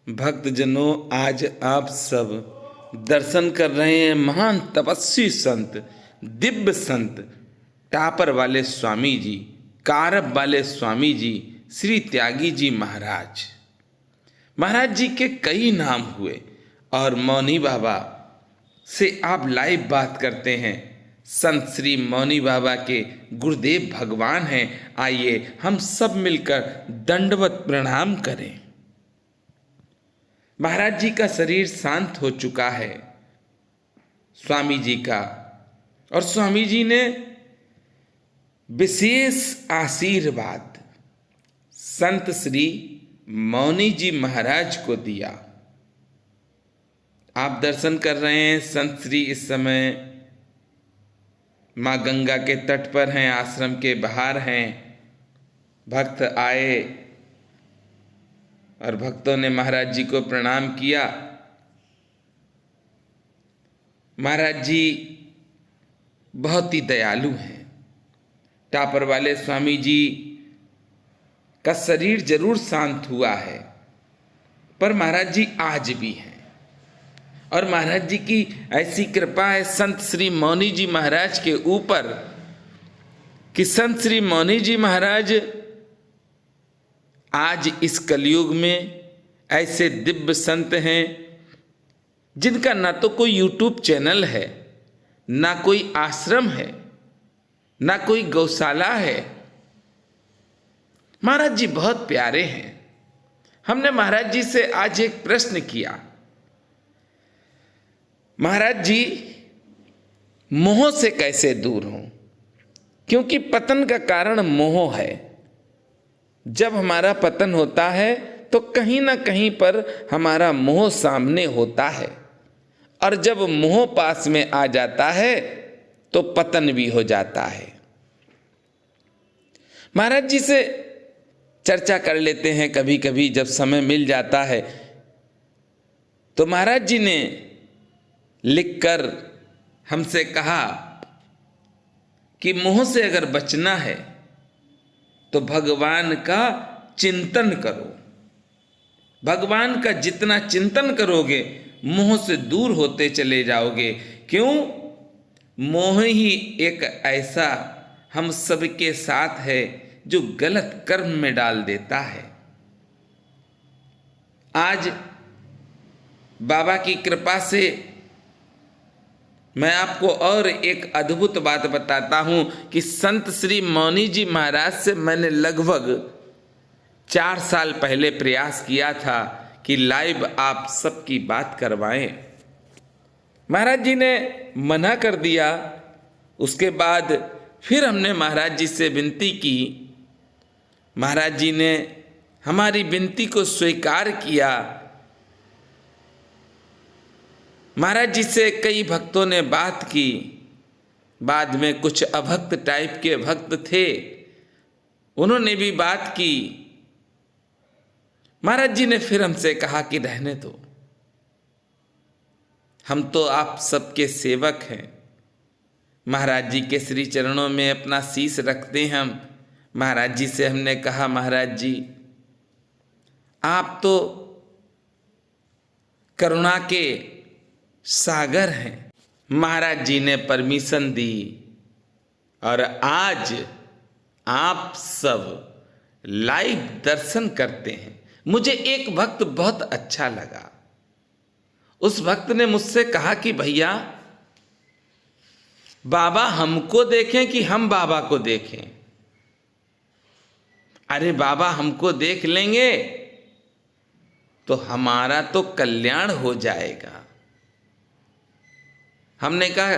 भक्तजनों, आज आप सब दर्शन कर रहे हैं महान तपस्वी संत, दिव्य संत, टापर वाले स्वामी जी, कारब वाले स्वामी जी, श्री त्यागी जी महाराज। महाराज जी के कई नाम हुए और मौनी बाबा से आप लाइव बात करते हैं। संत श्री मौनी बाबा के गुरुदेव भगवान हैं। आइए हम सब मिलकर दंडवत प्रणाम करें। महाराज जी का शरीर शांत हो चुका है, स्वामी जी का, और स्वामी जी ने विशेष आशीर्वाद संत श्री मौनी जी महाराज को दिया। आप दर्शन कर रहे हैं। संत श्री इस समय माँ गंगा के तट पर हैं, आश्रम के बाहर हैं। भक्त आए और भक्तों ने महाराज जी को प्रणाम किया। महाराज जी बहुत ही दयालु हैं। टापर वाले स्वामी जी का शरीर जरूर शांत हुआ है, पर महाराज जी आज भी हैं। और महाराज जी की ऐसी कृपा है संत श्री मौनी जी महाराज के ऊपर कि संत श्री मौनी जी महाराज आज इस कलयुग में ऐसे दिव्य संत हैं जिनका ना तो कोई यूट्यूब चैनल है, ना कोई आश्रम है, ना कोई गौशाला है। महाराज जी बहुत प्यारे हैं। हमने महाराज जी से आज एक प्रश्न किया, महाराज जी मोह से कैसे दूर हों, क्योंकि पतन का कारण मोह है। जब हमारा पतन होता है तो कहीं ना कहीं पर हमारा मोह सामने होता है, और जब मोह पास में आ जाता है तो पतन भी हो जाता है। महाराज जी से चर्चा कर लेते हैं कभी कभी जब समय मिल जाता है। तो महाराज जी ने लिखकर हमसे कहा कि मोह से अगर बचना है तो भगवान का चिंतन करो। भगवान का जितना चिंतन करोगे मोह से दूर होते चले जाओगे। क्यों? मोह ही एक ऐसा हम सबके साथ है जो गलत कर्म में डाल देता है। आज बाबा की कृपा से मैं आपको और एक अद्भुत बात बताता हूं कि संत श्री मौनी जी महाराज से मैंने लगभग 4 साल पहले प्रयास किया था कि लाइव आप सबकी बात करवाएं। महाराज जी ने मना कर दिया। उसके बाद फिर हमने महाराज जी से विनती की। महाराज जी ने हमारी विनती को स्वीकार किया। महाराज जी से कई भक्तों ने बात की। बाद में कुछ अभक्त टाइप के भक्त थे, उन्होंने भी बात की। महाराज जी ने फिर हमसे कहा कि रहने दो, हम तो आप सबके सेवक हैं। महाराज जी के श्री चरणों में अपना शीश रखते हैं हम। महाराज जी से हमने कहा, महाराज जी आप तो करुणा के सागर हैं। महाराज जी ने परमिशन दी और आज आप सब लाइव दर्शन करते हैं। मुझे एक भक्त बहुत अच्छा लगा। उस भक्त ने मुझसे कहा कि भैया बाबा हमको देखें कि हम बाबा को देखें। अरे बाबा हमको देख लेंगे तो हमारा तो कल्याण हो जाएगा। हमने कहा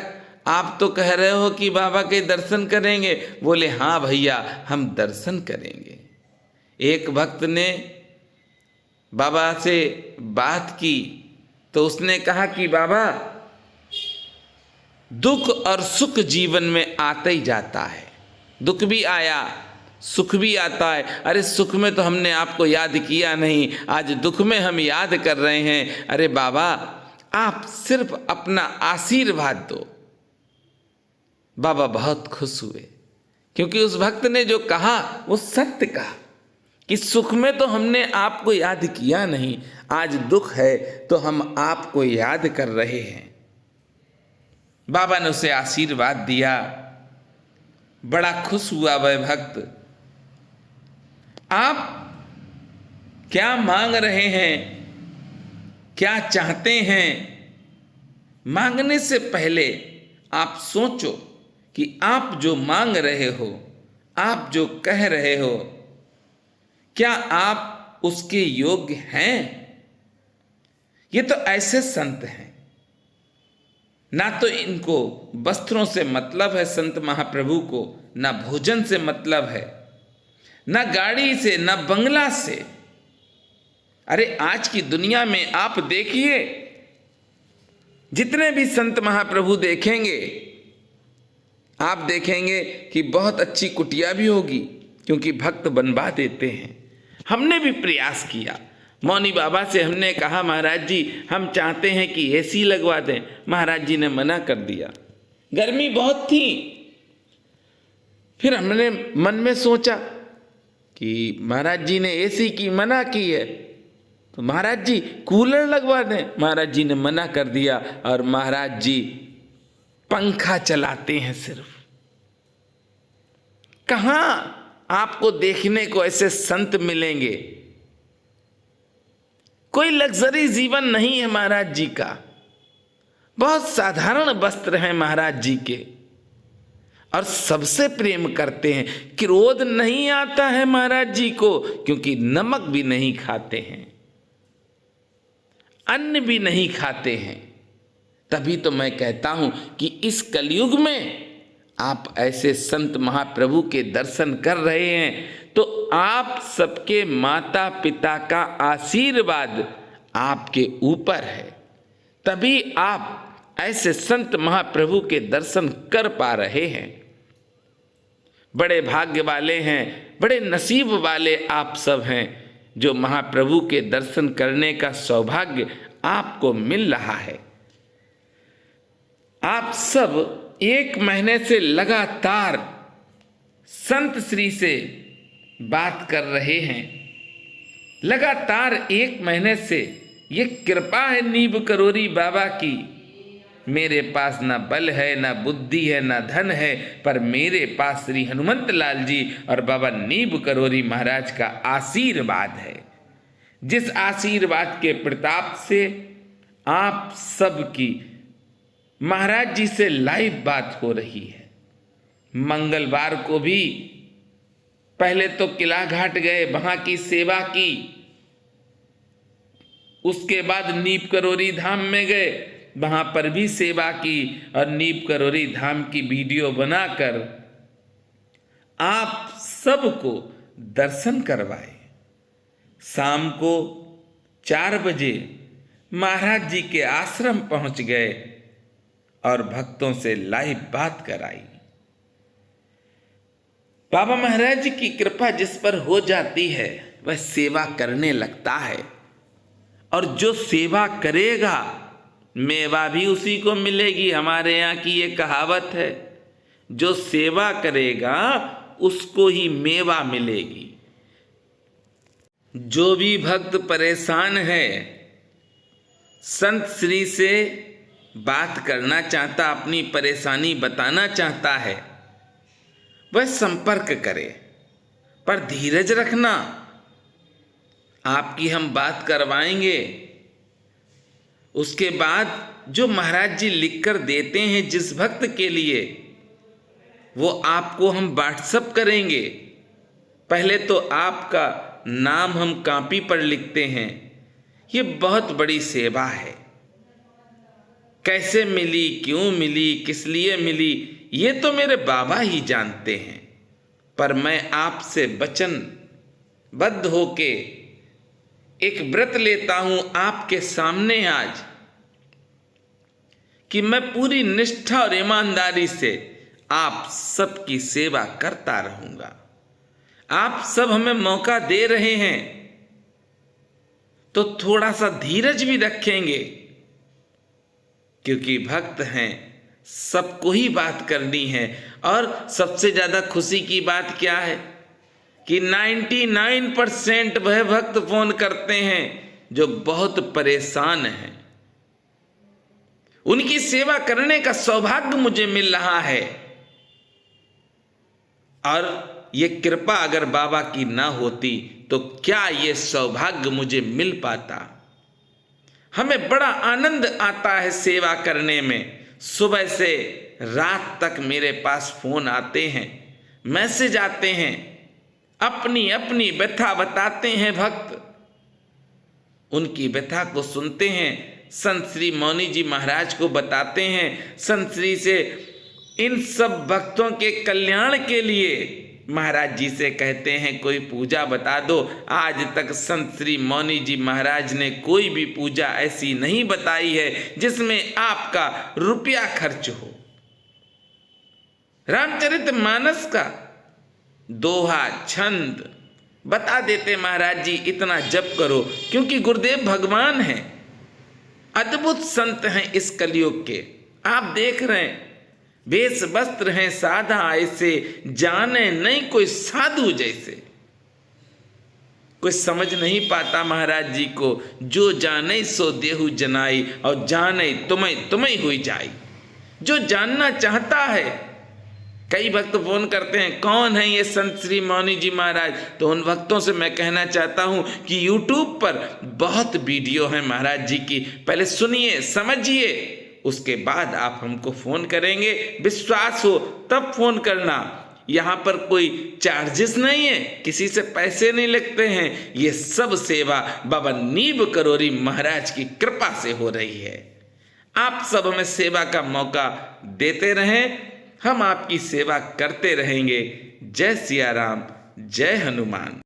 आप तो कह रहे हो कि बाबा के दर्शन करेंगे। बोले हाँ भैया हम दर्शन करेंगे। एक भक्त ने बाबा से बात की तो उसने कहा कि बाबा दुख और सुख जीवन में आता ही जाता है। दुख भी आया, सुख भी आता है। अरे सुख में तो हमने आपको याद किया नहीं, आज दुख में हम याद कर रहे हैं। अरे बाबा आप सिर्फ अपना आशीर्वाद दो। बाबा बहुत खुश हुए, क्योंकि उस भक्त ने जो कहा वो सत्य कहा। कि सुख में तो हमने आपको याद किया नहीं, आज दुख है तो हम आपको याद कर रहे हैं। बाबा ने उसे आशीर्वाद दिया। बड़ा खुश हुआ वह भक्त। आप क्या मांग रहे हैं, क्या चाहते हैं, मांगने से पहले आप सोचो कि आप जो मांग रहे हो, आप जो कह रहे हो, क्या आप उसके योग्य हैं? ये तो ऐसे संत हैं, ना तो इनको वस्त्रों से मतलब है संत महाप्रभु को, ना भोजन से मतलब है, ना गाड़ी से, ना बंगला से। अरे आज की दुनिया में आप देखिए, जितने भी संत महाप्रभु देखेंगे, आप देखेंगे कि बहुत अच्छी कुटिया भी होगी, क्योंकि भक्त बनवा देते हैं। हमने भी प्रयास किया, मौनी बाबा से हमने कहा महाराज जी हम चाहते हैं कि एसी लगवा दें। महाराज जी ने मना कर दिया, गर्मी बहुत थी। फिर हमने मन में सोचा कि महाराज जी ने एसी की मना की है, तो महाराज जी कूलर लगवा दें। महाराज जी ने मना कर दिया और महाराज जी पंखा चलाते हैं सिर्फ। कहाँ आपको देखने को ऐसे संत मिलेंगे? कोई लग्जरी जीवन नहीं है महाराज जी का, बहुत साधारण वस्त्र हैं महाराज जी के, और सबसे प्रेम करते हैं। क्रोध नहीं आता है महाराज जी को, क्योंकि नमक भी नहीं खाते हैं, अन्न भी नहीं खाते हैं। तभी तो मैं कहता हूं कि इस कलयुग में आप ऐसे संत महाप्रभु के दर्शन कर रहे हैं तो आप सबके माता पिता का आशीर्वाद आपके ऊपर है, तभी आप ऐसे संत महाप्रभु के दर्शन कर पा रहे हैं। बड़े भाग्य वाले हैं, बड़े नसीब वाले आप सब हैं जो महाप्रभु के दर्शन करने का सौभाग्य आपको मिल रहा है। आप सब 1 महीने से लगातार संत श्री से बात कर रहे हैं, लगातार 1 महीने से। ये कृपा है नीब करोरी बाबा की। मेरे पास ना बल है, ना बुद्धि है, ना धन है, पर मेरे पास श्री हनुमंत लाल जी और बाबा नीब करोरी महाराज का आशीर्वाद है, जिस आशीर्वाद के प्रताप से आप सबकी महाराज जी से लाइव बात हो रही है। मंगलवार को भी पहले तो किला घाट गए, वहां की सेवा की, उसके बाद नीप करोरी धाम में गए, वहां पर भी सेवा की, और नीप करोरी धाम की वीडियो बनाकर आप सबको दर्शन करवाए। शाम को 4 बजे महाराज जी के आश्रम पहुंच गए और भक्तों से लाइव बात कराई। बाबा महाराज जी की कृपा जिस पर हो जाती है वह सेवा करने लगता है, और जो सेवा करेगा मेवा भी उसी को मिलेगी। हमारे यहाँ की ये कहावत है, जो सेवा करेगा उसको ही मेवा मिलेगी। जो भी भक्त परेशान है, संत श्री से बात करना चाहता, अपनी परेशानी बताना चाहता है, वह संपर्क करे, पर धीरज रखना। आपकी हम बात करवाएंगे, उसके बाद जो महाराज जी लिखकर देते हैं जिस भक्त के लिए, वो आपको हम व्हाट्सएप करेंगे। पहले तो आपका नाम हम कॉपी पर लिखते हैं। ये बहुत बड़ी सेवा है। कैसे मिली, क्यों मिली, किस लिए मिली, ये तो मेरे बाबा ही जानते हैं, पर मैं आपसे वचनबद्ध होके एक व्रत लेता हूं आपके सामने आज, कि मैं पूरी निष्ठा और ईमानदारी से आप सबकी सेवा करता रहूंगा। आप सब हमें मौका दे रहे हैं तो थोड़ा सा धीरज भी रखेंगे, क्योंकि भक्त हैं, सबको ही बात करनी है। और सबसे ज्यादा खुशी की बात क्या है कि 99% वह भक्त फोन करते हैं जो बहुत परेशान हैं। उनकी सेवा करने का सौभाग्य मुझे मिल रहा है, और ये कृपा अगर बाबा की ना होती तो क्या ये सौभाग्य मुझे मिल पाता। हमें बड़ा आनंद आता है सेवा करने में। सुबह से रात तक मेरे पास फोन आते हैं, मैसेज आते हैं, अपनी अपनी व्यथा बताते हैं भक्त। उनकी व्यथा को सुनते हैं, संत श्री मौनी जी महाराज को बताते हैं। संत श्री से इन सब भक्तों के कल्याण के लिए महाराज जी से कहते हैं कोई पूजा बता दो। आज तक संत श्री मौनी जी महाराज ने कोई भी पूजा ऐसी नहीं बताई है जिसमें आपका रुपया खर्च हो। रामचरितमानस का दोहा छंद बता देते महाराज जी, इतना जप करो, क्योंकि गुरुदेव भगवान हैं, अद्भुत संत हैं इस कलयुग के। आप देख रहे हैं वेश वस्त्र हैं साधा ऐसे, जाने नहीं कोई साधु जैसे। कोई समझ नहीं पाता महाराज जी को, जो जाने सो देहु जनाई, और जाने तुम्हें तुम्हें हुई जाई। जो जानना चाहता है, कई भक्त फोन करते हैं कौन है ये संत श्री मौनी जी महाराज, तो उन भक्तों से मैं कहना चाहता हूं कि YouTube पर बहुत वीडियो है महाराज जी की, पहले सुनिए समझिए, उसके बाद आप हमको फोन करेंगे। विश्वास हो तब फोन करना। यहाँ पर कोई चार्जेस नहीं है, किसी से पैसे नहीं लगते हैं। ये सब सेवा बाबा नीब करोरी महाराज की कृपा से हो रही है। आप सब हमें सेवा का मौका देते रहें, हम आपकी सेवा करते रहेंगे। जय सिया राम, जय हनुमान।